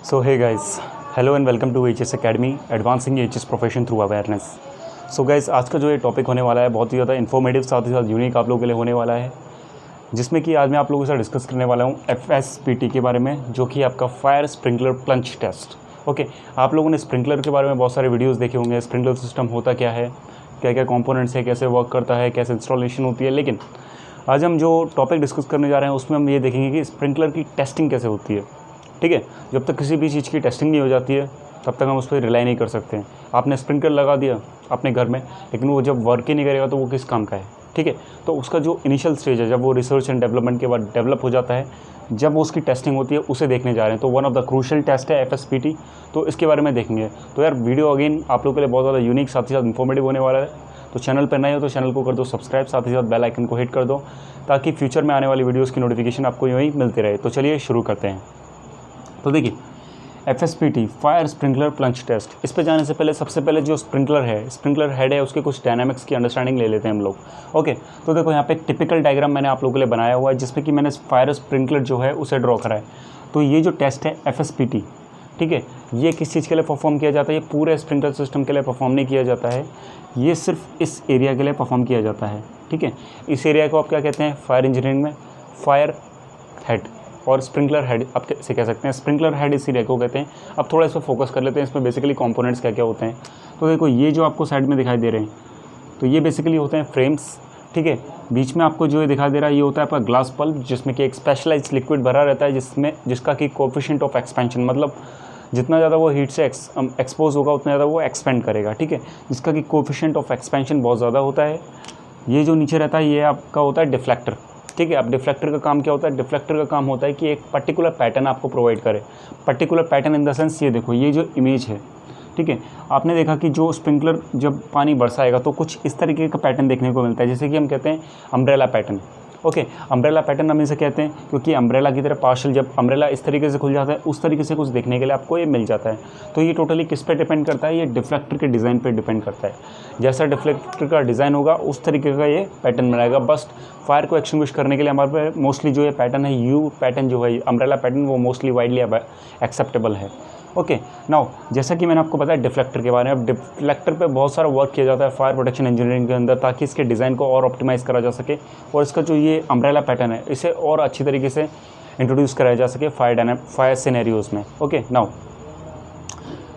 So hey guys, hello and welcome to HS Academy, advancing HS profession through awareness. So guys, आज का जो ये topic होने वाला है बहुत ही ज़्यादा इन्फॉर्मेटिव साथ ही साथ यूनिक आप लोगों के लिए होने वाला है, जिसमें कि आज मैं आप लोगों के साथ डिस्कस करने वाला हूँ FSPT के बारे में, जो कि आपका fire sprinkler plunge test. Okay, आप लोगों ने स्प्रिंकलर के बारे में बहुत सारे वीडियोज़ देखे होंगे, स्प्रिंकलर सिस्टम होता क्या है, क्या क्या कंपोनेंट्स है, कैसे वर्क करता है, कैसे इंस्टॉलेशन होती है। लेकिन आज हम जो टॉपिक डिस्कस करने जा रहे हैं उसमें हम ये देखेंगे कि स्प्रिंकलर की टेस्टिंग कैसे होती है। ठीक है, जब तक किसी भी चीज़ की टेस्टिंग नहीं हो जाती है तब तक हम उस पर रिलाई नहीं कर सकते हैं। आपने स्प्रिंकलर लगा दिया अपने घर में, लेकिन वो जब वर्क ही नहीं करेगा तो वो किस काम का है। ठीक है, तो उसका जो इनिशियल स्टेज है, जब वो रिसर्च एंड डेवलपमेंट के बाद डेवलप हो जाता है, जब वो उसकी टेस्टिंग होती है, उसे देखने जा रहे हैं। तो one of the crucial test है FSPT, तो इसके बारे में देखेंगे। तो यार वीडियो अगेन आप लोगों के लिए बहुत ज़्यादा यूनिक साथ ही साथ इन्फॉर्मेटिव होने वाला है। तो चैनल पर नए हो तो चैनल को कर दो सब्सक्राइब, साथ ही साथ बेल आइकन को हिट कर दो, ताकि फ्यूचर में आने वाली वीडियोज़ की नोटिफिकेशन आपको यूँ ही मिलती रहे। तो चलिए शुरू करते हैं। तो देखिए, FSPT fire sprinkler plunge test, इस पे जाने से पहले सबसे पहले जो स्प्रिंकलर हेड है, उसके कुछ डायनामिक्स की अंडरस्टैंडिंग ले लेते हैं हम लोग। ओके, तो देखो यहाँ पे एक टिपिकल डायग्राम मैंने आप लोगों के लिए बनाया हुआ है, जिसमें कि मैंने फायर स्प्रिंकलर जो है उसे ड्रॉ करा है। तो ये जो टेस्ट है FSPT, ठीक है, ये किस चीज़ के लिए परफॉर्म किया जाता है? ये पूरे स्प्रिंकलर सिस्टम के लिए परफॉर्म नहीं किया जाता है, ये सिर्फ इस एरिया के लिए परफॉर्म किया जाता है। ठीक है, इस एरिया को आप क्या कहते हैं फायर इंजीनियरिंग में? फायर हेड और स्प्रिंकलर हेड आप से कह सकते हैं। स्प्रिंकलर हेड इस एरिया को कहते हैं। अब थोड़ा इस पर फोकस कर लेते हैं, इसमें बेसिकली कंपोनेंट्स क्या क्या होते हैं। तो देखो, ये जो आपको साइड में दिखाई दे रहे हैं, तो ये बेसिकली होते हैं फ्रेम्स। ठीक है, बीच में आपको जो ये दिखाई दे रहा है, ये होता है आपका ग्लास पल्प, जिसमें कि एक स्पेशलाइज्ड लिक्विड भरा रहता है, जिसका कि कोएफिशिएंट ऑफ एक्सपेंशन, मतलब जितना ज़्यादा वो हीट से एक्सपोज होगा उतना ज़्यादा वो एक्सपेंड करेगा। ठीक है, जिसका कि कोएफिशिएंट ऑफ एक्सपेंशन बहुत ज़्यादा होता है। ये जो नीचे रहता है ये आपका होता है डिफ्लेक्टर। ठीक है, अब डिफ्लेक्टर का काम क्या होता है? डिफ्लेक्टर का काम होता है कि एक पर्टिकुलर पैटर्न आपको प्रोवाइड करे। Particular pattern in the sense, ये देखो, ये जो इमेज है, ठीक है, आपने देखा कि जो स्प्रिंकलर जब पानी बरसाएगा तो कुछ इस तरीके का पैटर्न देखने को मिलता है, जैसे कि हम कहते हैं umbrella pattern. Okay, umbrella pattern हम इसे कहते हैं क्योंकि अम्ब्रेला की तरह पार्शल, जब अम्ब्रेला इस तरीके से खुल जाता है उस तरीके से कुछ देखने के लिए आपको ये मिल जाता है। तो ये टोटली किस पे डिपेंड करता है? ये डिफ्लेक्टर के डिज़ाइन पे डिपेंड करता है। जैसा डिफ्लेक्टर का डिज़ाइन होगा उस तरीके का ये पैटर्न बनाएगा। बस फायर को एक्सटिंग्विश करने के लिए हमारे पे मोस्टली जो ये पैटर्न है, यू पैटर्न जो है अम्ब्रेला पैटर्न, वो मोस्टली वाइडली एक्सेप्टेबल है। ओके, नाउ जैसा कि मैंने आपको बताया डिफ्लेक्टर के बारे में, अब डिफ्लेक्टर पे बहुत सारा वर्क किया जाता है फायर प्रोटेक्शन इंजीनियरिंग के अंदर, ताकि इसके डिज़ाइन को और ऑप्टिमाइज़ करा जा सके और इसका जो ये अम्ब्रेला पैटर्न है इसे और अच्छी तरीके से इंट्रोड्यूस कराया जा सके फायर सिनेरियोज़ में। ओके, नाउ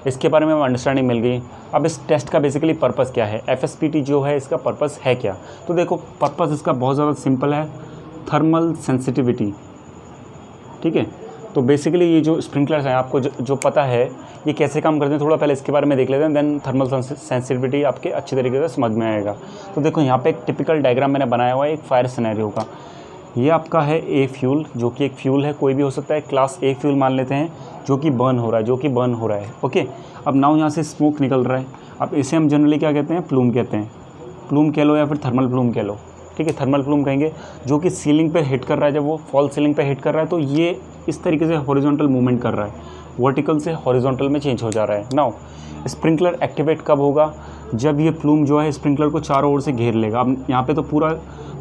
इसके बारे में अंडरस्टैंडिंग मिल गई। अब इस टेस्ट का बेसिकली पर्पज़ क्या है? FSPT जो है इसका पर्पज़ है क्या? तो देखो, पर्पज़ इसका बहुत ज़्यादा सिंपल है, थर्मल सेंसिटिविटी। ठीक है, तो बेसिकली ये जो स्प्रिंकलर्स हैं, आपको जो पता है ये कैसे काम करते हैं, थोड़ा पहले इसके बारे में देख लेते हैं, देन थर्मल सेंसिटिविटी आपके अच्छी तरीके से समझ में आएगा। तो देखो, यहाँ पे एक टिपिकल डायग्राम मैंने बनाया हुआ है एक फायर सिनेरियो का। ये आपका है ए फ्यूल, जो कि एक फ्यूल है, कोई भी हो सकता है, क्लास ए फ्यूल मान लेते हैं, जो कि बर्न हो रहा है। ओके, अब नाउ यहाँ से स्मोक निकल रहा है। अब इसे हम जनरली क्या कहते हैं? प्लूम कहते हैं। प्लूम कह लो या फिर थर्मल प्लूम कह लो। ठीक है, थर्मल प्लूम कहेंगे, जो कि सीलिंग पे हिट कर रहा है। जब वो फॉल सीलिंग पे हिट कर रहा है तो ये इस तरीके से हॉरिजॉन्टल मूवमेंट कर रहा है, वर्टिकल से हॉरिजॉन्टल में चेंज हो जा रहा है। नाउ स्प्रिंकलर एक्टिवेट कब होगा? जब ये प्लूम जो है स्प्रिंकलर को चारों ओर से घेर लेगा। अब यहाँ पे तो पूरा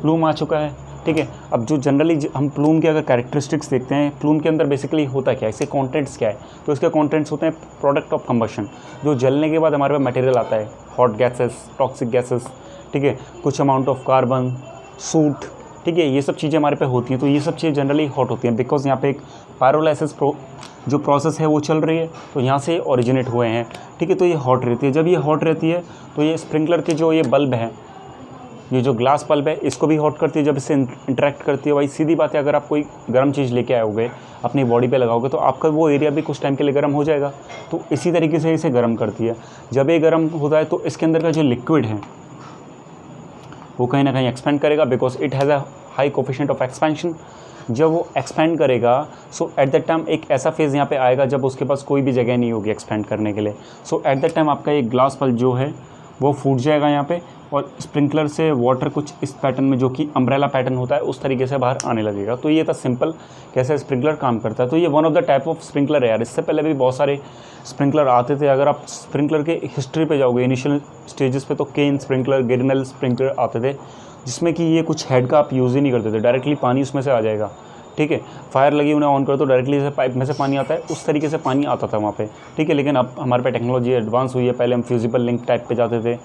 प्लूम आ चुका है। ठीक है, अब जो जनरली हम प्लूम के अगर कैरेक्टरिस्टिक्स देखते हैं, प्लूम के अंदर बेसिकली होता क्या है, इसके कंटेंट्स क्या है? तो इसके कंटेंट्स होते हैं प्रोडक्ट ऑफ कंबशन, जो जलने के बाद हमारे पास मटेरियल आता है, हॉट गैसेस, टॉक्सिक गैसेस। ठीक है, कुछ अमाउंट ऑफ कार्बन, सूट। ठीक है, ये सब चीज़ें हमारे पे होती हैं। तो ये सब चीज़ें जनरली हॉट होती हैं, बिकॉज यहाँ पे एक पायरोलाइसिस जो प्रोसेस है वो चल रही है, तो यहाँ से ओरिजिनेट हुए हैं। ठीक है, तो ये हॉट रहती है। जब ये हॉट रहती है तो ये स्प्रिंकलर के जो ये बल्ब है, ये जो ग्लास बल्ब है, इसको भी हॉट करती है। जब इससे इंटरेक्ट करती है, भाई सीधी बात है, अगर आप कोई गर्म चीज़ लेके आओगे अपनी बॉडी पे लगाओगे तो आपका वो एरिया भी कुछ टाइम के लिए गर्म हो जाएगा। तो इसी तरीके से इसे गर्म करती है। जब ये गर्म होता है तो इसके अंदर का जो लिक्विड है वो कहीं ना कहीं एक्सपेंड करेगा, because it has a high coefficient of expansion. जब वो एक्सपेंड करेगा, सो एट दैट टाइम एक ऐसा फेज़ यहाँ पे आएगा जब उसके पास कोई भी जगह नहीं होगी एक्सपेंड करने के लिए। सो एट दैट टाइम आपका एक ग्लास बल्ब जो है वो फूट जाएगा यहाँ पे, और स्प्रिंकलर से वाटर कुछ इस पैटर्न में, जो कि अम्ब्रेला पैटर्न होता है, उस तरीके से बाहर आने लगेगा। तो ये था सिंपल कैसे स्प्रिंकलर काम करता है। तो ये one of the type of sprinkler है यार। इससे पहले भी बहुत सारे स्प्रिंकलर आते थे। अगर आप स्प्रिंकलर के हिस्ट्री पे जाओगे इनिशियल स्टेजेस पे, तो केन स्प्रिंकलर, गिरनल स्प्रिंकलर आते थे, जिसमें कि ये कुछ हेड का आप यूज़ ही नहीं करते थे, डायरेक्टली पानी उसमें से आ जाएगा। ठीक है, फायर लगी उन्हें ऑन करो तो डायरेक्टली जैसे पाइप में से पानी आता है उस तरीके से पानी आता था वहाँ पे, ठीक है। लेकिन अब हमारे पे टेक्नोलॉजी एडवांस हुई है, पहले हम फ्यूजिबल लिंक टाइप पे जाते थे,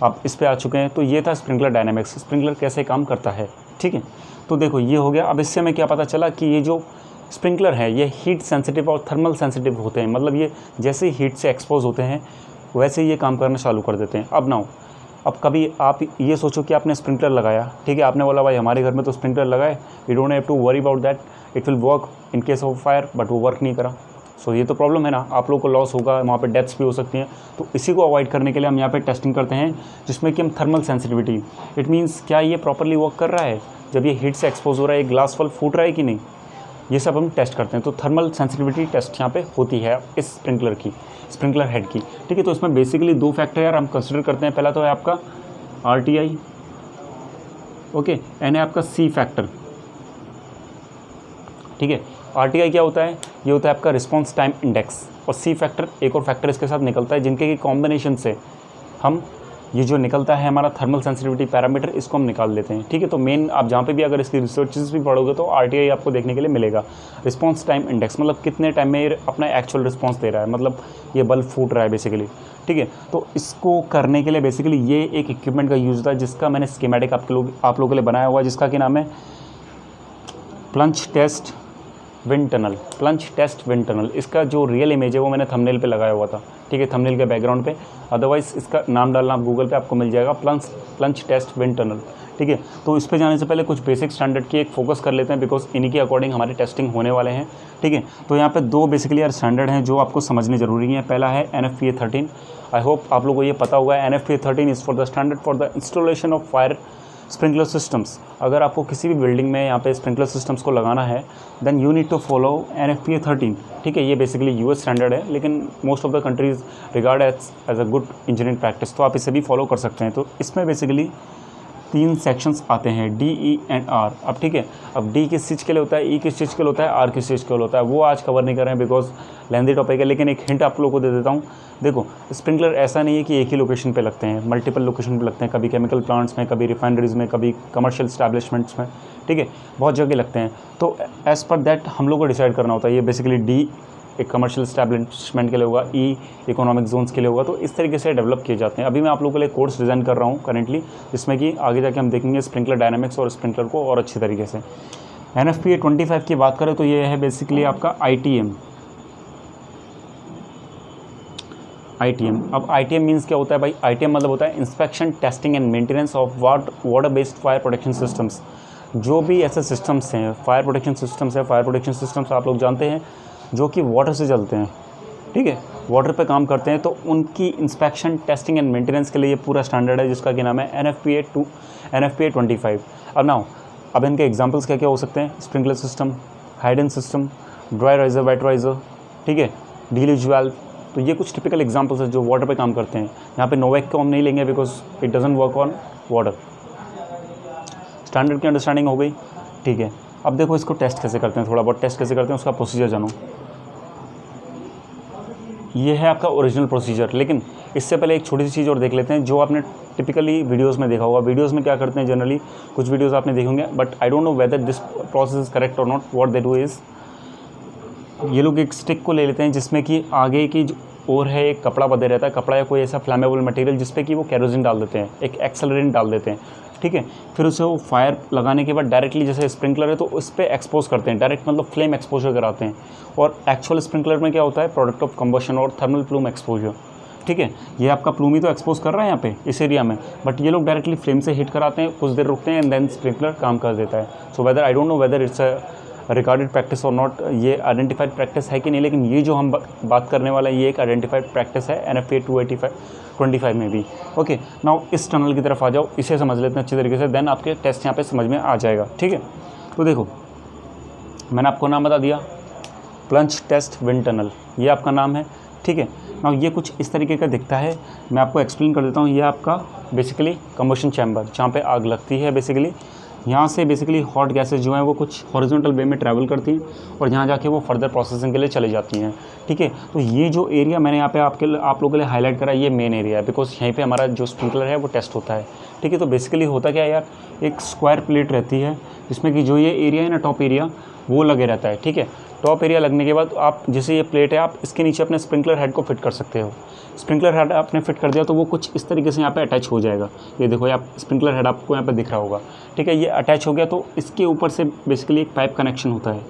अब इस पे आ चुके हैं। तो ये था स्प्रिंकलर डायनामिक्स, स्प्रिंकलर कैसे काम करता है, ठीक है। तो देखो ये हो गया। अब इससे हमें क्या पता चला कि ये जो स्प्रिंकलर है ये हीट सेंसिटिव और थर्मल सेंसिटिव होते हैं, मतलब ये जैसे ही हीट से एक्सपोज होते हैं वैसे ही ये काम करना चालू कर देते हैं। अब कभी आप ये सोचो कि आपने स्प्रिंकलर लगाया, ठीक है, आपने बोला भाई हमारे घर में तो स्प्रिंकलर लगाए, we don't have to worry about that, it will work in case of fire, but वो वर्क नहीं करा। सो ये तो प्रॉब्लम है ना, आप लोगों को लॉस होगा, वहाँ पे डेथ्स भी हो सकती हैं। तो इसी को अवॉइड करने के लिए हम यहाँ पे टेस्टिंग करते हैं जिसमें कि हम थर्मल सेंसिटिविटी, इट मीन्स क्या ये प्रॉपरली वर्क कर रहा है, जब ये हीट से एक्सपोज हो रहा है ये ग्लास फल फूट रहा है कि नहीं, ये सब हम टेस्ट करते हैं। तो थर्मल सेंसिटिविटी टेस्ट यहाँ पे होती है इस स्प्रिंकलर की, स्प्रिंकलर हेड की, ठीक है। तो इसमें बेसिकली 2 फैक्टर यार हम कंसिडर करते हैं। पहला तो है आपका RTI, ओके, एंड है आपका C फैक्टर, ठीक है। RTI क्या होता है, ये होता है आपका रिस्पॉन्स टाइम इंडेक्स, और C फैक्टर एक और फैक्टर इसके साथ निकलता है जिनके की कॉम्बिनेशन से हम ये जो निकलता है हमारा थर्मल सेंसिटिविटी पैरामीटर, इसको हम निकाल लेते हैं, ठीक है। तो मेन आप जहाँ पे भी अगर इसकी रिसर्चेस भी पढ़ोगे तो RTI आपको देखने के लिए मिलेगा। रिस्पॉन्स टाइम इंडेक्स मतलब कितने टाइम में ये अपना एक्चुअल रिस्पॉन्स दे रहा है, मतलब ये बल्ब फूट रहा है बेसिकली, ठीक है। तो इसको करने के लिए बेसिकली ये एक इक्विपमेंट का यूज़ होता है जिसका मैंने स्कीमेटिक आप लोगों के लिए बनाया हुआ है, जिसका कि नाम है plunge test wind tunnel, plunge test wind tunnel. इसका जो रियल इमेज है वो मैंने थंबनेल पे लगाया हुआ था, ठीक है, थंबनेल के बैकग्राउंड पे। अदरवाइज़ इसका नाम डालना आप गूगल पे आपको मिल जाएगा, प्लंज टेस्ट विंड टनल, ठीक है। तो इस पे जाने से पहले कुछ बेसिक स्टैंडर्ड की एक फोकस कर लेते हैं, बिकॉज इन्हीं के अकॉर्डिंग हमारी टेस्टिंग होने वाले हैं, ठीक है। तो यहाँ पे 2 बेसिकली यार स्टैंडर्ड हैं जो आपको समझने ज़रूरी है। पहला है NFPA 13, आई होप आप लोगों को ये पता होगा। NFPA 13 is for the standard for the installation of fire sprinkler systems. अगर आपको किसी भी बिल्डिंग में यहाँ पे स्प्रिंकलर सिस्टम्स को लगाना है then you need to follow NFPA 13, ठीक है। ये बेसिकली US स्टैंडर्ड है, लेकिन most of the countries regard as a good engineering practice, तो आप इसे भी फॉलो कर सकते हैं। तो इसमें बेसिकली 3 सेक्शंस आते हैं, D, E एंड R। अब ठीक है, अब D किस चीज़ के लिए होता है, E किस चीज़ के लिए होता है, R किस चीज़ के लिए होता है, वो आज कवर नहीं कर रहे हैं बिकॉज लेंथी टॉपिक है। लेकिन एक हिंट आप लोगों को दे देता हूँ। देखो, स्प्रिंकलर ऐसा नहीं है कि एक ही लोकेशन पे लगते हैं, मल्टीपल लोकेशन पे लगते हैं, कभी केमिकल प्लांट्स में, कभी रिफाइनरीज में, कभी कमर्शियल स्टैब्लिशमेंट्स में, ठीक है, बहुत जगह लगते हैं। तो एज़ पर दैट हम लोग को डिसाइड करना होता है। ये बेसिकली D एक कमर्शियल स्टैब्लिशमेंट के लिए होगा, E इकोनॉमिक जोन्स के लिए होगा। तो इस तरीके से डेवलप किए जाते हैं। अभी मैं आप लोगों के लिए कोर्स डिज़ाइन कर रहा हूँ करेंटली, जिसमें कि आगे जाके हम देखेंगे स्प्रिंकलर डायनामिक्स और स्प्रिंकलर को और अच्छी तरीके से। NFPA 25 की बात करें तो ये है बेसिकली आपका ITM। अब ITM मीन्स क्या होता है भाई, ITM मतलब होता है inspection testing and maintenance of water based fire protection systems. जो भी ऐसे सिस्टम्स हैं, फायर प्रोटेक्शन सिस्टम्स है, फायर प्रोटेक्शन सिस्टम्स आप लोग जानते हैं जो कि वाटर से चलते हैं, ठीक है, वाटर पे काम करते हैं, तो उनकी इंस्पेक्शन टेस्टिंग एंड मेंटेनेंस के लिए ये पूरा स्टैंडर्ड है जिसका कि नाम है NFPA 25। अब इनके एग्जांपल्स क्या क्या हो सकते हैं, sprinkler system, hidden system, dry riser, wet riser, ठीक है, डिलीज वाल्व। तो ये कुछ टिपिकल एग्जांपल्स हैं जो वाटर पे काम करते हैं। यहाँ पे नोवेक को हम नहीं लेंगे because it doesn't work on water. Standard की अंडरस्टैंडिंग हो गई, ठीक है। अब देखो इसको टेस्ट कैसे करते हैं, थोड़ा बहुत टेस्ट कैसे करते हैं उसका प्रोसीजर जानो। ये है आपका ओरिजिनल प्रोसीजर, लेकिन इससे पहले एक छोटी सी चीज़ और देख लेते हैं जो आपने टिपिकली वीडियोस में देखा होगा। वीडियोस में क्या करते हैं जनरली, कुछ वीडियोस आपने देखे होंगे, but I don't know whether this process is correct और नॉट। व्हाट दे डू इज़, ये लोग एक स्टिक को ले लेते हैं जिसमें कि आगे की ओर है एक कपड़ा बंधे रहता है, कपड़ा या कोई ऐसा फ्लैमेबल मटेरियल जिसपे कि वो केरोसिन डाल देते हैं, एक एक्सेलरेंट डाल देते हैं, ठीक है। फिर उसे वो फायर लगाने के बाद डायरेक्टली, जैसे स्प्रिंकलर है तो उस पर एक्सपोज करते हैं, डायरेक्ट मतलब फ्लेम एक्सपोजर कराते हैं। और एक्चुअल स्प्रिंकलर में क्या होता है, प्रोडक्ट ऑफ कंबशन और थर्मल प्लूम एक्सपोजर, ठीक है। ये आपका प्लूम ही तो एक्सपोज कर रहा है यहाँ पे इस एरिया में, बट ये लोग डायरेक्टली फ्लेम से हीट कराते हैं, कुछ देर रुकते हैं एंड देन स्प्रिंकलर काम कर देता है। So whether I don't know whether it's a recorded practice और नॉट, ये आइडेंटिफाइड प्रैक्टिस है कि नहीं, लेकिन ये जो हम बात करने वाला है ये एक आइडेंटिफाइड प्रैक्टिस है NFPA 25 में भी। ओके, नाउ इस टनल की तरफ आ जाओ, इसे समझ लेते हैं अच्छी तरीके से, देन आपके टेस्ट यहाँ पे समझ में आ जाएगा, ठीक है। तो देखो, मैंने आपको नाम बता दिया, प्लंज टेस्ट विंड टनल, ये आपका नाम है, ठीक है। नाउ ये कुछ इस तरीके का दिखता है, मैं आपको एक्सप्लेन कर देता हूँ। ये आपका बेसिकली कम्बशन चैम्बर, जहाँ पे आग लगती है, बेसिकली यहाँ से बेसिकली हॉट गैसेज जो हैं वो कुछ हॉरिजॉन्टल वे में ट्रैवल करती हैं और यहाँ जाके वो फर्दर प्रोसेसिंग के लिए चली जाती हैं, ठीक है। तो ये जो एरिया मैंने यहाँ पे आप लोगों के लिए हाईलाइट करा, ये मेन एरिया है, बिकॉज यहीं पे हमारा जो स्प्रिंकलर है वो टेस्ट होता है, ठीक है। तो बेसिकली होता क्या है यार, एक स्क्वायर प्लेट रहती है जिसमें कि जो ये एरिया है ना, टॉप एरिया, वो लगे रहता है, ठीक है। टॉप एरिया लगने के बाद आप जैसे ये प्लेट है, आप इसके नीचे अपने स्प्रिंकलर हेड को फिट कर सकते हो। स्प्रिंकलर हेड आपने फिट कर दिया तो वो कुछ इस तरीके से यहाँ पे अटैच हो जाएगा। ये देखो, आप स्प्रिंकलर हेड आपको यहाँ पे दिख रहा होगा, ठीक है। ये अटैच हो गया तो इसके ऊपर से बेसिकली एक पाइप कनेक्शन होता है,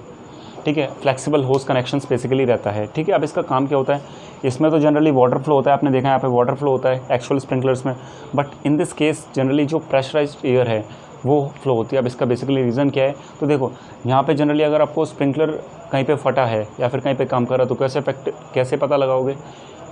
ठीक है। फ्लेक्सिबल होस कनेक्शन बेसिकली रहता है, ठीक है। अब इसका काम क्या होता है, इसमें तो जनरली वाटर फ्लो होता है, आपने देखा है यहाँ पे वाटर फ्लो होता है एक्चुअल स्प्रिंकलर्स में, but in this case generally जो प्रेशराइज्ड एयर है वो फ्लो होती है। अब इसका बेसिकली रीज़न क्या है, तो देखो यहाँ पे जनरली अगर आपको स्प्रिंकलर कहीं पे फटा है या फिर कहीं पे काम कर रहा है तो कैसे पता लगाओगे,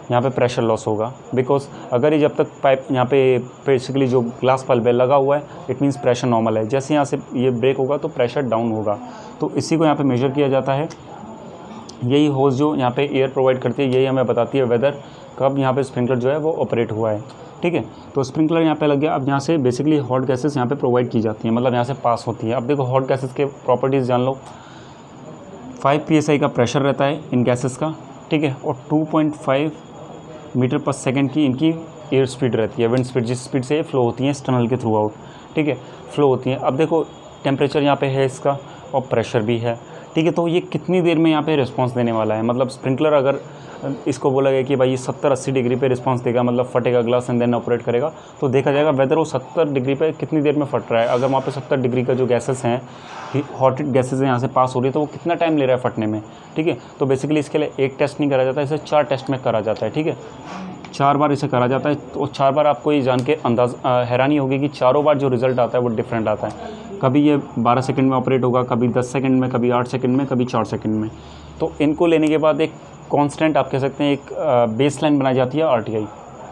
यहाँ पे प्रेशर लॉस होगा। बिकॉज अगर ये जब तक पाइप यहाँ पे बेसिकली जो ग्लास पल्प है लगा हुआ है, इट मीन्स प्रेशर नॉर्मल है। जैसे यहाँ से ये ब्रेक होगा तो प्रेशर डाउन होगा, तो इसी को यहाँ पे मेजर किया जाता है। यही होस जो यहाँ पे एयर प्रोवाइड करती है, यही हमें बताती है वेदर कब यहाँ पे स्प्रिंकलर जो है वो ऑपरेट हुआ है, ठीक है। तो स्प्रिंकलर यहाँ पे लग गया। अब यहाँ से बेसिकली हॉट गैसेस यहाँ पे प्रोवाइड की जाती हैं, मतलब यहाँ से पास होती है। अब देखो हॉट गैसेस के प्रॉपर्टीज़ जान लो। 5 psi का प्रेशर रहता है इन गैसेस का, ठीक है, और 2.5 मीटर पर सेकेंड की इनकी एयर स्पीड रहती है, विंड स्पीड, जिस स्पीड से ये फ्लो होती हैं इस टनल के थ्रू आउट, ठीक है, फ्लो होती हैं। अब देखो टेम्परेचर यहाँ पे है इसका और प्रेशर भी है, ठीक है। तो ये कितनी देर में यहाँ पे रिस्पांस देने वाला है, मतलब स्प्रिंकलर अगर इसको बोला गया कि भाई ये 70-80 डिग्री पे रिस्पांस देगा, मतलब फटेगा ग्लास एंड देन ऑपरेट करेगा, तो देखा जाएगा वेदर वो 70 डिग्री पे कितनी देर में फट रहा है। अगर वहाँ पे 70 डिग्री का जो गैसेस हैं, हॉटेड गैसेस यहाँ से पास हो रही है, तो वो कितना टाइम ले रहा है फटने में, ठीक है। तो बेसिकली इसके लिए एक टेस्ट नहीं करा जाता, इसे 4 टेस्ट में करा जाता है, ठीक है। 4 बार इसे करा जाता है। तो 4 बार आपको ये जान के हैरानी होगी कि चारों बार जो रिज़ल्ट आता है वो डिफरेंट आता है। कभी ये 12 सेकंड में ऑपरेट होगा, कभी 10 सेकंड में, कभी 8 सेकंड में, कभी 4 सेकंड में। तो इनको लेने के बाद एक कांस्टेंट आप कह सकते हैं, एक बेसलाइन बनाई जाती है RTI,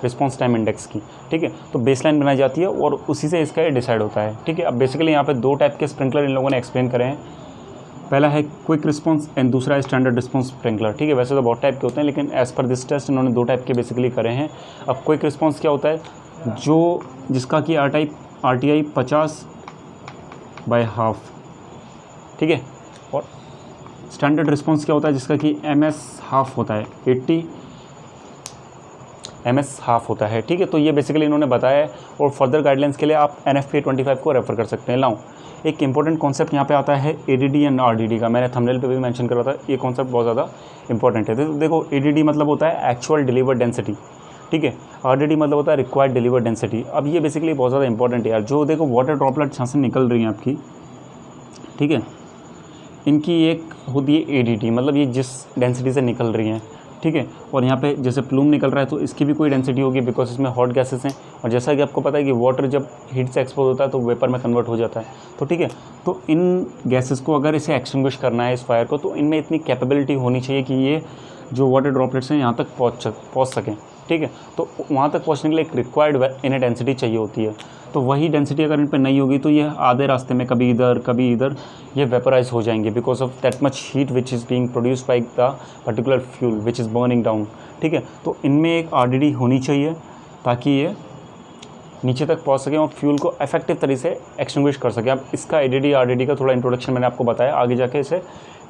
रिस्पांस टाइम इंडेक्स की, ठीक है। तो बेसलाइन बनाई जाती है और उसी से इसका डिसाइड होता है, ठीक है। अब बेसिकली यहाँ पे 2 टाइप के स्प्रिंकलर इन लोगों ने एक्सप्लेन करे हैं। पहला है क्विक रिस्पांस एंड दूसरा है स्टैंडर्ड रिस्पांस स्प्रिंकलर, ठीक है। वैसे तो बहुत टाइप के होते हैं, लेकिन एज़ पर दिस टेस्ट इन्होंने 2 टाइप के बेसिकली करे हैं। अब क्विक रिस्पांस क्या होता है, जो जिसका कि RTI 50/½ ठीक है। और स्टैंडर्ड रिस्पांस क्या होता है, जिसका कि MS½ होता है, 80 MS½ होता है, ठीक है। तो ये बेसिकली इन्होंने बताया है, और फर्दर गाइडलाइंस के लिए आप NFPA 25 को रेफर कर सकते हैं। लाऊं एक इंपॉर्टेंट कॉन्सेप्ट यहाँ पे आता है ADD एंड RDD का, मैंने थंबनेल पे भी मेंशन करा था। ये कॉन्सेप्ट बहुत ज़्यादा इंपॉर्टेंट है। देखो ADD मतलब होता है एक्चुअल डिलीवर्ड डेंसिटी, ठीक है। RDD मतलब होता है रिक्वायर्ड डिलीवर्ड डेंसिटी। अब ये बेसिकली बहुत ज़्यादा इंपॉर्टेंट है यार। जो देखो वाटर ड्रॉपलेट यहाँ से निकल रही हैं आपकी, ठीक है, इनकी एक होती है ADD, मतलब ये जिस डेंसिटी से निकल रही हैं, ठीक है। और यहाँ पे जैसे प्लूम निकल रहा है तो इसकी भी कोई डेंसिटी होगी, बिकॉज इसमें हॉट गैसेस हैं। और जैसा कि आपको पता है कि वाटर जब हीट से एक्सपोज होता है तो वेपर में कन्वर्ट हो जाता है, तो ठीक है। तो इन गैसेस को अगर इसे एक्सटिंग्विश करना है, इस फायर को, तो इनमें इतनी कैपेबिलिटी होनी चाहिए कि ये जो वाटर ड्रॉपलेट्स हैं यहाँ तक पहुँच सकें, ठीक है। तो वहाँ तक पहुँचने के लिए एक रिक्वायर्ड इन्हें डेंसिटी चाहिए होती है। तो वही डेंसिटी अगर इन पर नहीं होगी तो ये आधे रास्ते में कभी इधर ये वेपराइज हो जाएंगे, because of that much heat which is being produced by the particular fuel which is burning down, ठीक है। तो इनमें एक RDD होनी चाहिए ताकि ये नीचे तक पहुंच सके और फ्यूल को इफेक्टिव तरीके से एक्सटिंग्विश कर सके। अब इसका ADD RDD का थोड़ा इंट्रोडक्शन मैंने आपको बताया, आगे जाके इसे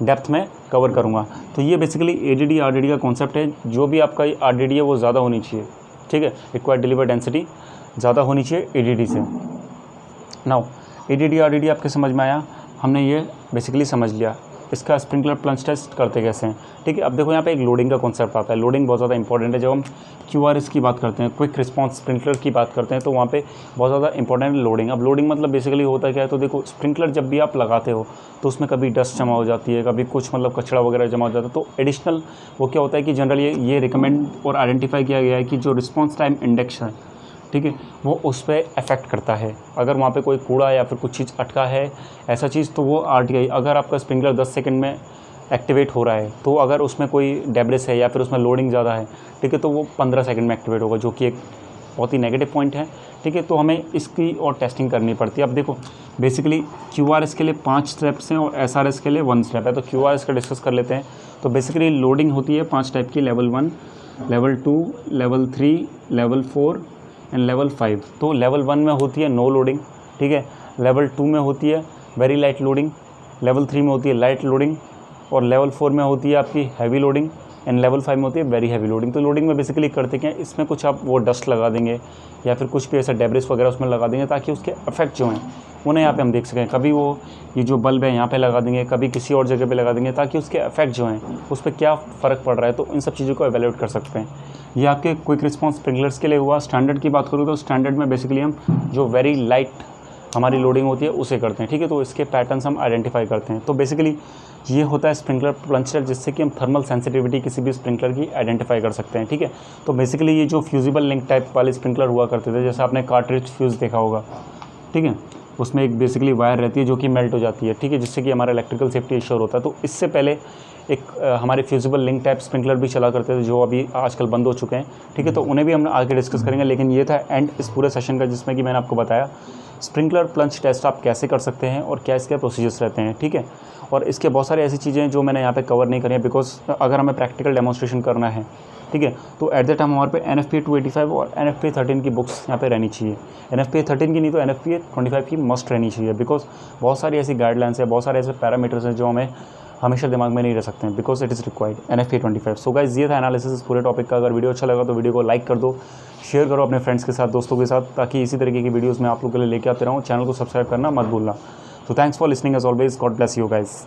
डेप्थ में कवर करूँगा। तो ये बेसिकली ADD RDD का कॉन्सेप्ट है। जो भी आपका RDD है वो ज़्यादा होनी चाहिए, ठीक है, रिक्वायर्ड डिलीवर डेंसिटी ज़्यादा होनी चाहिए ADD से। नाउ ADD RDD आपके समझ में आया, हमने ये बेसिकली समझ लिया। इसका स्प्रिंकलर प्लंज टेस्ट करते कैसे हैं, ठीक है। अब देखो यहाँ पे एक लोडिंग का कॉन्सेप्ट आता है। लोडिंग बहुत ज़्यादा इंपॉर्टेंट है। जब हम QRS की बात करते हैं, क्विक रिस्पांस स्प्रिंकलर की बात करते हैं, तो वहाँ पे बहुत ज़्यादा इंपॉर्टेंट है लोडिंग। अब लोडिंग मतलब बेसिकली होता क्या है, तो देखो स्प्रिंकलर जब भी आप लगाते हो तो उसमें कभी डस्ट जमा हो जाती है, कभी कुछ मतलब कचरा वगैरह जमा हो जाता है। तो एडिशनल वो क्या होता है कि जनरली ये रिकमेंड और आइडेंटिफाई किया गया है कि जो रिस्पॉन्स टाइम इंडेक्स है, ठीक है, वो उस पर अफेक्ट करता है। अगर वहाँ पे कोई कूड़ा या फिर कुछ चीज़ अटका है ऐसा चीज़, तो वो RTI, अगर आपका स्प्रिंकलर 10 सेकंड में एक्टिवेट हो रहा है, तो अगर उसमें कोई डेब्रिस है या फिर उसमें लोडिंग ज़्यादा है, ठीक है, तो वो 15 सेकंड में एक्टिवेट होगा, जो कि एक बहुत ही नेगेटिव पॉइंट है, ठीक है। तो हमें इसकी और टेस्टिंग करनी पड़ती है। अब देखो बेसिकली QRS के लिए 5 स्टेप्स हैं और SRS के लिए 1 स्टेप है। तो QRS का डिस्कस कर लेते हैं। तो बेसिकली लोडिंग होती है 5 टाइप की, level 1, level 2, level 3, level 4 and level 5। तो लेवल 1 में होती है नो लोडिंग, ठीक है। लेवल 2 में होती है वेरी लाइट लोडिंग, लेवल 3 में होती है लाइट लोडिंग, और लेवल 4 में होती है आपकी हैवी लोडिंग, एंड लेवल 5 में होती है वेरी हैवी लोडिंग। तो लोडिंग में बेसिकली करते क्या है, इसमें कुछ आप वो डस्ट लगा देंगे या फिर कुछ भी ऐसा डेब्रिस वगैरह उसमें लगा देंगे ताकि उसके इफेक्ट जो हैं उन्हें यहाँ पे हम देख सकें। कभी वो ये जो बल्ब है यहाँ पे लगा देंगे, कभी किसी और जगह पे लगा देंगे ताकि उसके इफेक्ट जो हैं उस पर क्या फ़र्क पड़ रहा है, तो इन सब चीज़ों को एवेल्यूएट कर सकते हैं। ये आपके क्विक रिस्पॉन्स स्प्रिंकलर्स के लिए हुआ। स्टैंडर्ड की बात करूँ तो स्टैंडर्ड में बेसिकली हम जो वेरी लाइट हमारी लोडिंग होती है उसे करते हैं, ठीक है। तो इसके पैटर्न्स हम आइडेंटिफाई करते हैं। तो बेसिकली ये होता है स्प्रिंकलर प्लंज टेस्ट, जिससे कि हम थर्मल सेंसिटिविटी किसी भी स्प्रिंकलर की आइडेंटिफाई कर सकते हैं, ठीक है। तो बेसिकली ये जो फ्यूजिबल लिंक टाइप वाले स्प्रिंकलर हुआ करते थे, जैसे आपने कार्ट्रिज फ्यूज़ देखा होगा, ठीक है, उसमें एक बेसिकली वायर रहती है जो कि मेल्ट हो जाती है, ठीक है, जिससे कि हमारा इलेक्ट्रिकल सेफ्टी इश्योर होता है। तो इससे पहले एक हमारे फ्यूजिबल लिंक टाइप स्प्रिंकलर भी चला करते थे जो अभी आजकल बंद हो चुके हैं, ठीक है। तो उन्हें भी हम आगे डिस्कस करेंगे, लेकिन ये था एंड इस पूरे सेशन का, जिसमें कि मैंने आपको बताया स्प्रिंकलर प्लंज टेस्ट आप कैसे कर सकते हैं और क्या इसके प्रोसीजर्स रहते हैं, ठीक है। और इसके बहुत सारी ऐसी चीज़ें हैं जो मैंने यहाँ पे कवर नहीं करी है, बिकॉज अगर हमें प्रैक्टिकल डेमोन्स्ट्रेशन करना है, ठीक है, तो एट द टाइम हमारे पे NFPA 285 और NFPA 13 की बुक्स यहाँ पे रहनी चाहिए। NFPA 13 की नहीं तो NFPA 25 की मस्ट रहनी चाहिए, बिकॉज बहुत सारी ऐसी गाइडलाइंस है, बहुत सारे ऐसे पैरामीटर्स हैं जो हमें हमेशा दिमाग में नहीं रह सकते हैं, because it is required NFPA 25। So guys, ये था एनालिसिस इस पूरे टॉपिक का। अगर वीडियो अच्छा लगा तो वीडियो को लाइक कर दो, शेयर करो अपने फ्रेंड्स के साथ, दोस्तों के साथ, ताकि इसी तरीके की वीडियोज़ मैं आप लोगों के लिए लेके आते रहूँ। चैनल को सब्सक्राइब करना मत भूलना। तो thanks for listening as always. God bless you guys.